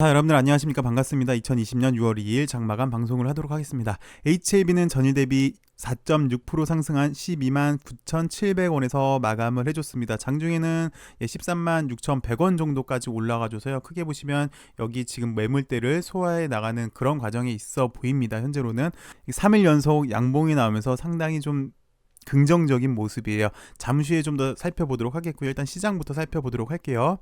여러분들 안녕하십니까. 반갑습니다. 2020년 6월 2일 장마감 방송을 하도록 하겠습니다. HLB는 전일 대비 4.6% 상승한 12만 9,700원에서 마감을 해줬습니다. 장중에는 13만 6,100원 정도까지 올라가줘서요. 크게 보시면 여기 지금 매물대를 소화해 나가는 그런 과정에 있어 보입니다. 현재로는 3일 연속 양봉이 나오면서 상당히 좀 긍정적인 모습이에요. 잠시 후에 좀 더 살펴보도록 하겠고요. 일단 시장부터 살펴보도록 할게요.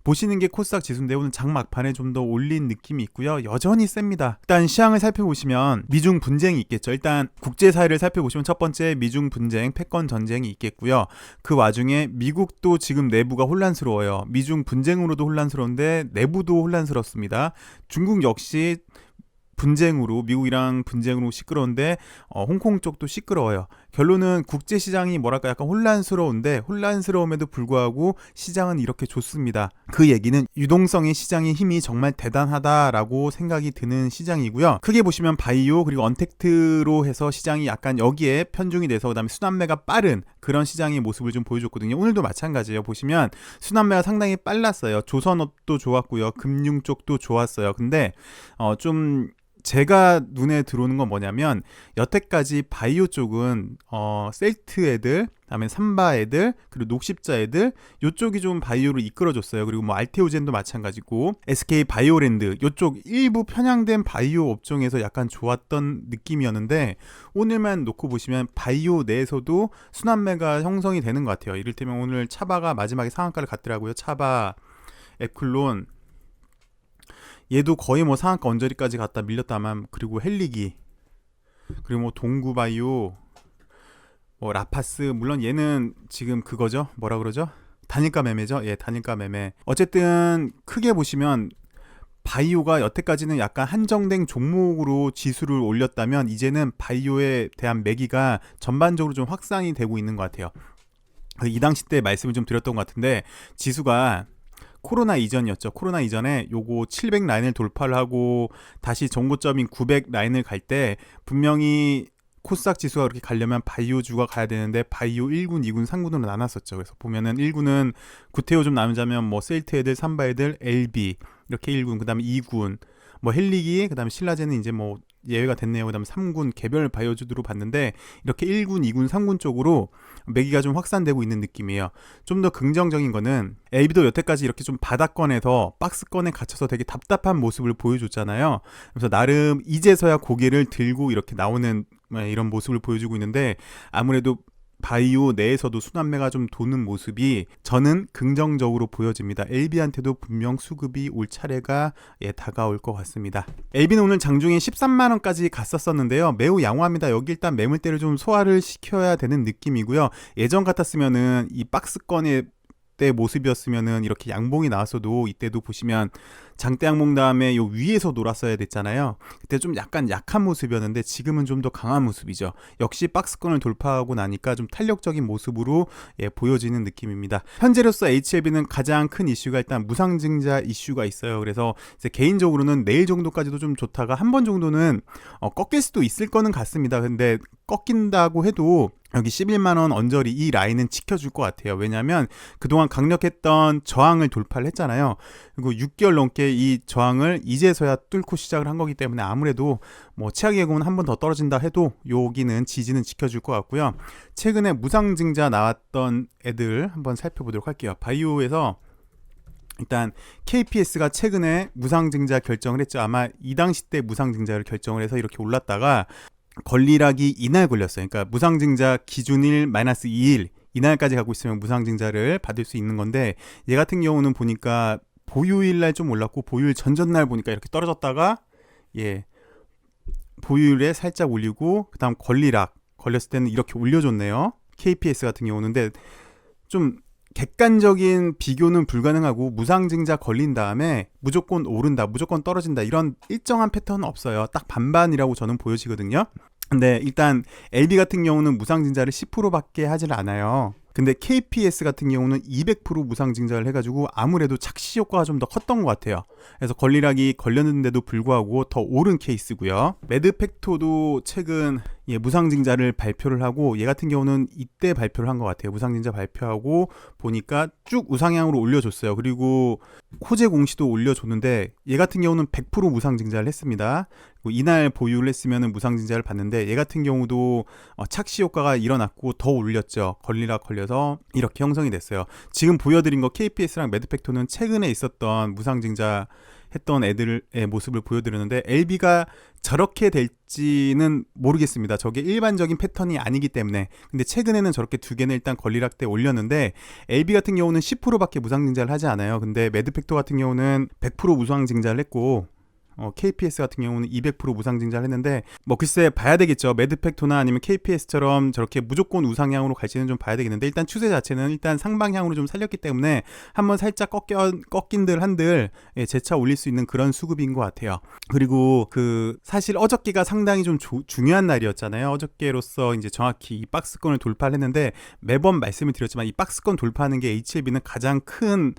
보시는 게 코스닥 지수인데 오늘 장 막판에 좀 더 올린 느낌이 있고요. 여전히 셉니다. 일단 시황을 살펴보시면 미중 분쟁이 있겠죠. 일단 국제사회를 살펴보시면 첫 번째 미중 분쟁, 패권 전쟁이 있겠고요. 그 와중에 미국도 지금 내부가 혼란스러워요. 미중 분쟁으로도 혼란스러운데 내부도 혼란스럽습니다. 중국 역시 분쟁으로, 미국이랑 분쟁으로 시끄러운데 홍콩 쪽도 시끄러워요. 결론은 국제시장이 뭐랄까 약간 혼란스러운데 혼란스러움에도 불구하고 시장은 이렇게 좋습니다. 그 얘기는 유동성의 시장의 힘이 정말 대단하다라고 생각이 드는 시장이고요. 크게 보시면 바이오 그리고 언택트로 해서 시장이 약간 여기에 편중이 돼서 그다음에 순환매가 빠른 그런 시장의 모습을 좀 보여줬거든요. 오늘도 마찬가지예요. 보시면 순환매가 상당히 빨랐어요. 조선업도 좋았고요. 금융 쪽도 좋았어요. 근데 좀 제가 눈에 들어오는 건 뭐냐면 여태까지 바이오 쪽은 셀트 애들, 그다음에 삼바 애들, 그리고 녹십자 애들 요쪽이 좀 바이오를 이끌어줬어요. 그리고 뭐 알테오젠도 마찬가지고 SK 바이오랜드 요쪽 일부 편향된 바이오 업종에서 약간 좋았던 느낌이었는데 오늘만 놓고 보시면 바이오 내에서도 순환매가 형성이 되는 것 같아요. 이를테면 오늘 차바가 마지막에 상한가를 갔더라고요. 차바, 앱클론 얘도 거의 뭐 상한가 언저리까지 갔다 밀렸다만, 그리고 헬리기, 그리고 뭐 동구바이오, 뭐 라파스, 물론 얘는 지금 그거죠. 뭐라 그러죠? 단일가 매매죠. 예, 단일가 매매. 어쨌든 크게 보시면 바이오가 여태까지는 약간 한정된 종목으로 지수를 올렸다면 이제는 바이오에 대한 매기가 전반적으로 좀 확산이 되고 있는 것 같아요. 이 당시 때 말씀을 좀 드렸던 것 같은데 지수가 코로나 이전이었죠. 코로나 이전에 요거 700 라인을 돌파를 하고 다시 정고점인 900 라인을 갈 때 분명히 코스닥 지수가 그렇게 가려면 바이오주가 가야 되는데 바이오 1군, 2군, 3군으로 나눴었죠. 그래서 보면은 1군은 구테오 좀 나누자면 뭐 셀트 애들, 삼바 애들, LB 이렇게 1군, 그다음에 2군 뭐 헬리기, 그다음에 신라제는 이제 뭐 예외가 됐네요. 그다음에 3군 개별 바이오주드로 봤는데 이렇게 1군, 2군, 3군 쪽으로 매기가 좀 확산되고 있는 느낌이에요. 좀 더 긍정적인 거는 LB도 여태까지 이렇게 좀 바닥권에서 박스권에 갇혀서 되게 답답한 모습을 보여줬잖아요. 그래서 나름 이제서야 고개를 들고 이렇게 나오는 이런 모습을 보여주고 있는데 아무래도 바이오 내에서도 순환매가 좀 도는 모습이 저는 긍정적으로 보여집니다. LB한테도 분명 수급이 올 차례가 다가올 것 같습니다. LB는 오늘 장중에 13만원까지 갔었었는데요. 매우 양호합니다. 여기 일단 매물대를 좀 소화를 시켜야 되는 느낌이고요. 예전 같았으면은 이 박스권의 때 모습이었으면은 이렇게 양봉이 나왔어도 이때도 보시면 장대 양봉 다음에 요 위에서 놀았어야 됐잖아요. 그때 좀 약간 약한 모습이었는데 지금은 좀 더 강한 모습이죠. 역시 박스권을 돌파하고 나니까 좀 탄력적인 모습으로 보여지는 느낌입니다. 현재로서 HLB는 가장 큰 이슈가 일단 무상증자 이슈가 있어요. 그래서 이제 개인적으로는 내일 정도까지도 좀 좋다가 한 번 정도는 꺾일 수도 있을 거는 같습니다. 근데 꺾인다고 해도 여기 11만원 언저리 이 라인은 지켜줄 것 같아요. 왜냐하면 그동안 강력했던 저항을 돌파를 했잖아요. 그리고 6개월 넘게 이 저항을 이제서야 뚫고 시작을 한 거기 때문에 아무래도 뭐 최악의 경우는 한 번 더 떨어진다 해도 여기는 지지는 지켜줄 것 같고요. 최근에 무상증자 나왔던 애들 한번 살펴보도록 할게요. 바이오에서 일단 KPS가 최근에 무상증자 결정을 했죠. 아마 이 당시 때 무상증자를 결정을 해서 이렇게 올랐다가 권리락이 이날 걸렸어요. 그러니까 무상증자 기준일 -2일 이날까지 갖고 있으면 무상증자를 받을 수 있는 건데 얘 같은 경우는 보니까 보유일 날 좀 올랐고 보유일 전전날 보니까 이렇게 떨어졌다가 보유일에 살짝 올리고 그다음 권리락 걸렸을 때는 이렇게 올려줬네요. KPS 같은 경우는. 근데 좀 객관적인 비교는 불가능하고 무상증자 걸린 다음에 무조건 오른다, 무조건 떨어진다 이런 일정한 패턴은 없어요. 딱 반반이라고 저는 보여지거든요. 근데 일단 LB 같은 경우는 무상증자를 10%밖에 하질 않아요. 근데 KPS 같은 경우는 200% 무상증자를 해가지고 아무래도 착시 효과가 좀 더 컸던 것 같아요. 그래서 권리락이 걸렸는데도 불구하고 더 오른 케이스고요. 매드팩토도 최근 예, 무상증자를 발표를 하고 얘 같은 경우는 이때 발표를 한 것 같아요. 무상증자 발표하고 보니까 쭉 우상향으로 올려줬어요. 그리고 호재 공시도 올려줬는데 얘 같은 경우는 100% 무상증자를 했습니다. 이날 보유를 했으면 무상증자를 받는데 얘 같은 경우도 착시 효과가 일어났고 더 올렸죠. 걸리락 걸려서 이렇게 형성이 됐어요. 지금 보여드린 거 KPS랑 매드팩토는 최근에 있었던 무상증자 했던 애들의 모습을 보여드렸는데 LB가 저렇게 될지는 모르겠습니다. 저게 일반적인 패턴이 아니기 때문에. 근데 최근에는 저렇게 두 개는 일단 걸리락 때 올렸는데 LB 같은 경우는 10%밖에 무상증자를 하지 않아요. 근데 매드팩토 같은 경우는 100% 무상증자를 했고 KPS 같은 경우는 200% 무상증자를 했는데 글쎄 봐야 되겠죠. 매드팩토나 아니면 KPS처럼 저렇게 무조건 우상향으로 갈지는 좀 봐야 되겠는데 일단 추세 자체는 일단 상방향으로 좀 살렸기 때문에 한번 살짝 꺾인들 한들 재차 올릴 수 있는 그런 수급인 것 같아요. 그리고 사실 어저께가 상당히 좀 중요한 날이었잖아요. 어저께로서 이제 정확히 이 박스권을 돌파를 했는데 매번 말씀을 드렸지만 이 박스권 돌파하는 게 HLB는 가장 큰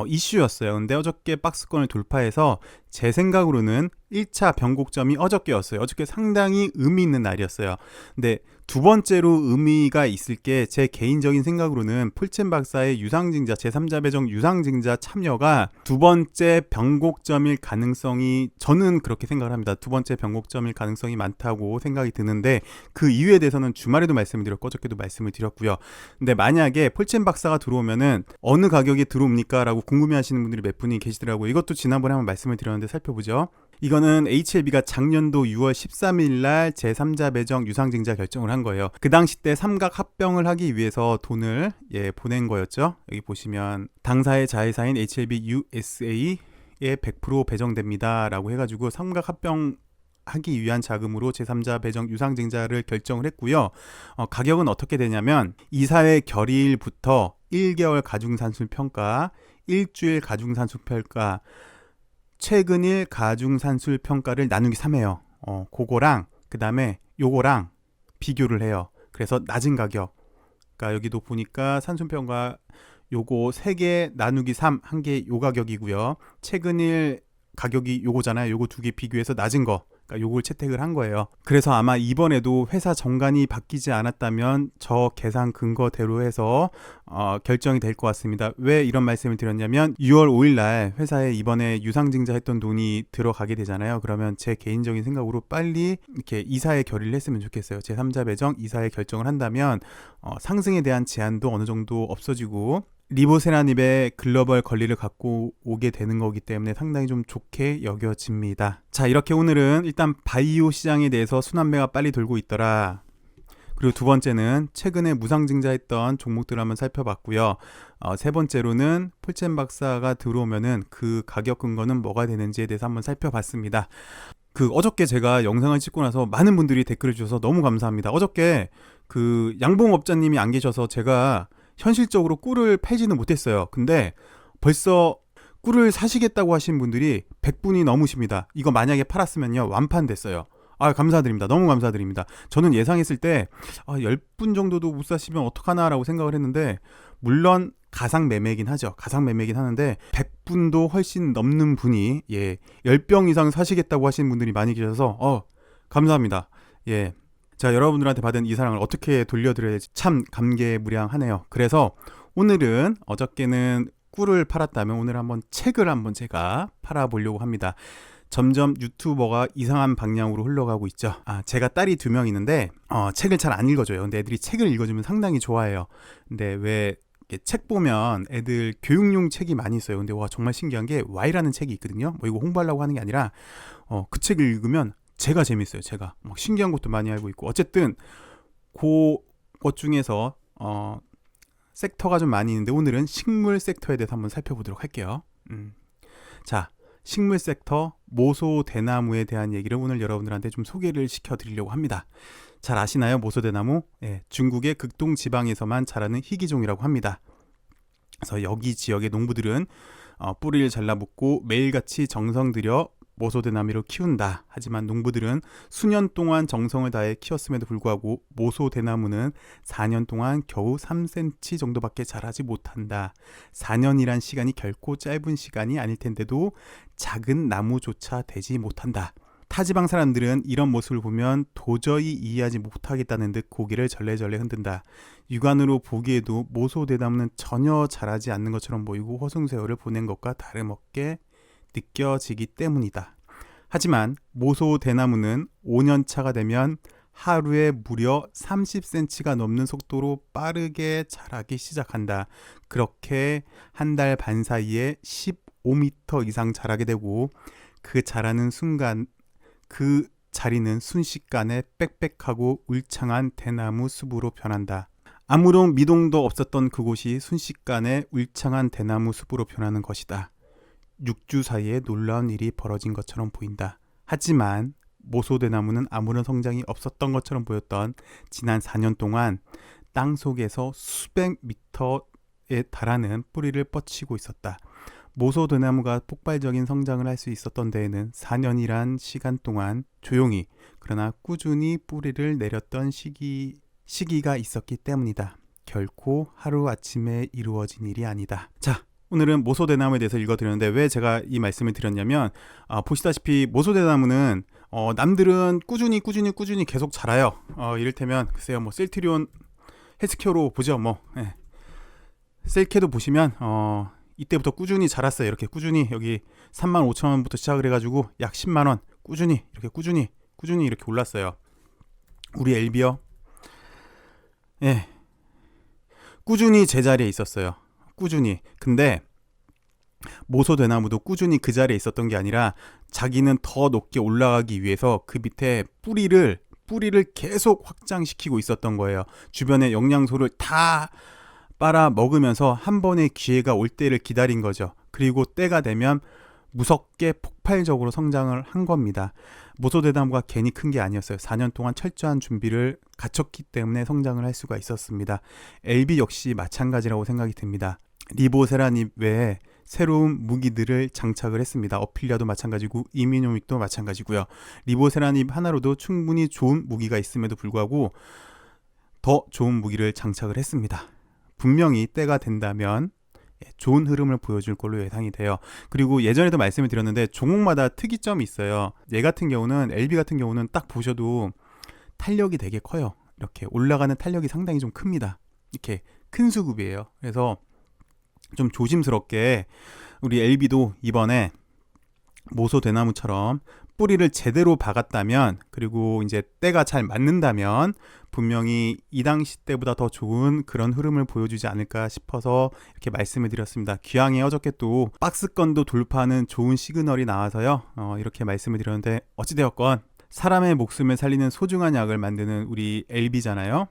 이슈였어요. 근데 어저께 박스권을 돌파해서 제 생각으로는 1차 변곡점이 어저께였어요. 어저께 상당히 의미 있는 날이었어요. 근데 두 번째로 의미가 있을 게 제 개인적인 생각으로는 폴첸 박사의 유상증자 제3자 배정 유상증자 참여가 두 번째 변곡점일 가능성이 저는 그렇게 생각을 합니다. 두 번째 변곡점일 가능성이 많다고 생각이 드는데 그 이유에 대해서는 주말에도 말씀을 드렸고 어저께도 말씀을 드렸고요. 근데 만약에 폴첸 박사가 들어오면은 어느 가격에 들어옵니까? 라고 궁금해하시는 분들이 몇 분이 계시더라고요. 이것도 지난번에 한번 말씀을 드렸는데 살펴보죠. 이거는 HLB가 작년도 6월 13일 날 제3자 배정 유상증자 결정을 한 거예요. 그 당시 때 삼각 합병을 하기 위해서 돈을 보낸 거였죠. 여기 보시면 당사의 자회사인 HLB USA에 100% 배정됩니다 라고 해가지고 삼각 합병 하기 위한 자금으로 제3자 배정 유상증자를 결정을 했고요. 가격은 어떻게 되냐면 이사회 결의일부터 1개월 가중산출 평가, 일주일 가중산출 평가, 최근일 가중산출 평가를 나누기 3해요. 그거랑 그 다음에 요거랑 비교를 해요. 그래서 낮은 가격. 그러니까 여기도 보니까 산출평가 요거 3개 나누기 3 한 개 요 가격이고요. 최근일 가격이 요거잖아요. 요거 두 개 비교해서 낮은 거. 그러니까 요걸 채택을 한 거예요. 그래서 아마 이번에도 회사 정관이 바뀌지 않았다면 저 계산 근거대로 해서 결정이 될 것 같습니다. 왜 이런 말씀을 드렸냐면 6월 5일 날 회사에 이번에 유상증자 했던 돈이 들어가게 되잖아요. 그러면 제 개인적인 생각으로 빨리 이렇게 이사회 결의를 했으면 좋겠어요. 제3자 배정 이사회 결정을 한다면 상승에 대한 제한도 어느 정도 없어지고 리보세라닙의 글로벌 권리를 갖고 오게 되는 거기 때문에 상당히 좀 좋게 여겨집니다. 자, 이렇게 오늘은 일단 바이오 시장에 대해서 순환매가 빨리 돌고 있더라. 그리고 두 번째는 최근에 무상증자했던 종목들을 한번 살펴봤고요. 세 번째로는 폴첸 박사가 들어오면은 그 가격 근거는 뭐가 되는지에 대해서 한번 살펴봤습니다. 어저께 제가 영상을 찍고 나서 많은 분들이 댓글을 주셔서 너무 감사합니다. 어저께 양봉업자님이 안 계셔서 제가 현실적으로 꿀을 팔지는 못했어요. 근데 벌써 꿀을 사시겠다고 하신 분들이 100분이 넘으십니다. 이거 만약에 팔았으면요 완판됐어요. 감사드립니다. 너무 감사드립니다. 저는 예상했을 때 10분 정도도 못 사시면 어떡하나 라고 생각을 했는데 물론 가상 매매긴 하죠. 가상 매매긴 하는데 100분도 훨씬 넘는 분이 10병 이상 사시겠다고 하시는 분들이 많이 계셔서 감사합니다. 자, 여러분들한테 받은 이 사랑을 어떻게 돌려드려야 될지 참 감개무량하네요. 그래서 오늘은 어저께는 꿀을 팔았다면 오늘 한번 책을 한번 제가 팔아보려고 합니다. 점점 유튜버가 이상한 방향으로 흘러가고 있죠. 제가 딸이 2명 있는데 책을 잘 안 읽어줘요. 근데 애들이 책을 읽어주면 상당히 좋아해요. 근데 왜 책 보면 애들 교육용 책이 많이 있어요. 근데 정말 신기한 게 Y라는 책이 있거든요. 이거 홍보하려고 하는 게 아니라 그 책을 읽으면 제가 재밌어요. 제가 막 신기한 것도 많이 알고 있고 어쨌든 그것 중에서 섹터가 좀 많이 있는데 오늘은 식물 섹터에 대해서 한번 살펴보도록 할게요. 자, 식물 섹터 모소대나무에 대한 얘기를 오늘 여러분들한테 좀 소개를 시켜드리려고 합니다. 잘 아시나요? 모소대나무? 중국의 극동 지방에서만 자라는 희귀종이라고 합니다. 그래서 여기 지역의 농부들은 뿌리를 잘라붙고 매일같이 정성 들여 모소대나무를 키운다. 하지만 농부들은 수년 동안 정성을 다해 키웠음에도 불구하고 모소대나무는 4년 동안 겨우 3cm 정도밖에 자라지 못한다. 4년이란 시간이 결코 짧은 시간이 아닐 텐데도 작은 나무조차 되지 못한다. 타지방 사람들은 이런 모습을 보면 도저히 이해하지 못하겠다는 듯 고개를 절레절레 흔든다. 육안으로 보기에도 모소대나무는 전혀 자라지 않는 것처럼 보이고 허송세월을 보낸 것과 다름없게 느껴지기 때문이다. 하지만 모소대나무는 5년차가 되면 하루에 무려 30cm가 넘는 속도로 빠르게 자라기 시작한다. 그렇게 한 달 반 사이에 15m 이상 자라게 되고 그 자라는 순간 그 자리는 순식간에 빽빽하고 울창한 대나무 숲으로 변한다. 아무런 미동도 없었던 그곳이 순식간에 울창한 대나무 숲으로 변하는 것이다. 6주 사이에 놀라운 일이 벌어진 것처럼 보인다. 하지만 모소대나무는 아무런 성장이 없었던 것처럼 보였던 지난 4년 동안 땅 속에서 수백 미터에 달하는 뿌리를 뻗치고 있었다. 모소대나무가 폭발적인 성장을 할 수 있었던 데에는 4년이란 시간 동안 조용히 그러나 꾸준히 뿌리를 내렸던 시기가 있었기 때문이다. 결코 하루아침에 이루어진 일이 아니다. 자, 오늘은 모소대나무에 대해서 읽어드렸는데 왜 제가 이 말씀을 드렸냐면 보시다시피 모소대나무는 남들은 꾸준히 계속 자라요. 이를테면 글쎄요, 뭐 셀트리온 헬스케어로 보죠. 셀케도 보시면 이때부터 꾸준히 자랐어요. 이렇게 꾸준히 여기 35,000원부터 시작을 해가지고 약 10만원 꾸준히 이렇게 올랐어요. 우리 LB요. 예, 꾸준히 제자리에 있었어요. 꾸준히. 근데 모소대나무도 꾸준히 그 자리에 있었던 게 아니라 자기는 더 높게 올라가기 위해서 그 밑에 뿌리를 계속 확장시키고 있었던 거예요. 주변에 영양소를 다 빨아 먹으면서 한 번의 기회가 올 때를 기다린 거죠. 그리고 때가 되면 무섭게 폭발적으로 성장을 한 겁니다. 모소대나무가 괜히 큰 게 아니었어요. 4년 동안 철저한 준비를 갖췄기 때문에 성장을 할 수가 있었습니다. LB 역시 마찬가지라고 생각이 듭니다. 리보세라닙 외에 새로운 무기들을 장착을 했습니다. 어필리아도 마찬가지고 이미노믹도 마찬가지고요. 리보세라닙 하나로도 충분히 좋은 무기가 있음에도 불구하고 더 좋은 무기를 장착을 했습니다. 분명히 때가 된다면 좋은 흐름을 보여줄 걸로 예상이 돼요. 그리고 예전에도 말씀을 드렸는데 종목마다 특이점이 있어요. 얘 같은 경우는 LB 같은 경우는 딱 보셔도 탄력이 되게 커요. 이렇게 올라가는 탄력이 상당히 좀 큽니다. 이렇게 큰 수급이에요. 그래서 좀 조심스럽게 우리 LB도 이번에 모소대나무처럼 뿌리를 제대로 박았다면 그리고 이제 때가 잘 맞는다면 분명히 이 당시 때보다 더 좋은 그런 흐름을 보여주지 않을까 싶어서 이렇게 말씀을 드렸습니다. 기왕에 어저께 또 박스권도 돌파하는 좋은 시그널이 나와서요. 이렇게 말씀을 드렸는데 어찌되었건 사람의 목숨을 살리는 소중한 약을 만드는 우리 LB잖아요.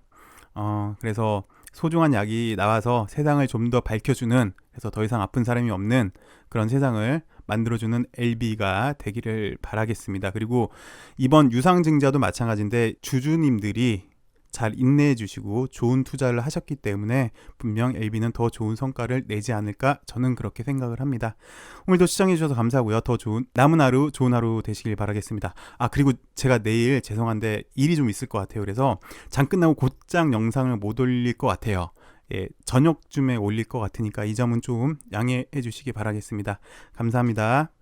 그래서 소중한 약이 나와서 세상을 좀 더 밝혀주는, 그래서 더 이상 아픈 사람이 없는 그런 세상을 만들어주는 LB가 되기를 바라겠습니다. 그리고 이번 유상증자도 마찬가지인데 주주님들이 잘 인내해 주시고 좋은 투자를 하셨기 때문에 분명 LB는 더 좋은 성과를 내지 않을까, 저는 그렇게 생각을 합니다. 오늘도 시청해 주셔서 감사하고요. 더 좋은 남은 하루 좋은 하루 되시길 바라겠습니다. 그리고 제가 내일 죄송한데 일이 좀 있을 것 같아요. 그래서 장 끝나고 곧장 영상을 못 올릴 것 같아요. 저녁쯤에 올릴 것 같으니까 이 점은 좀 양해해 주시기 바라겠습니다. 감사합니다.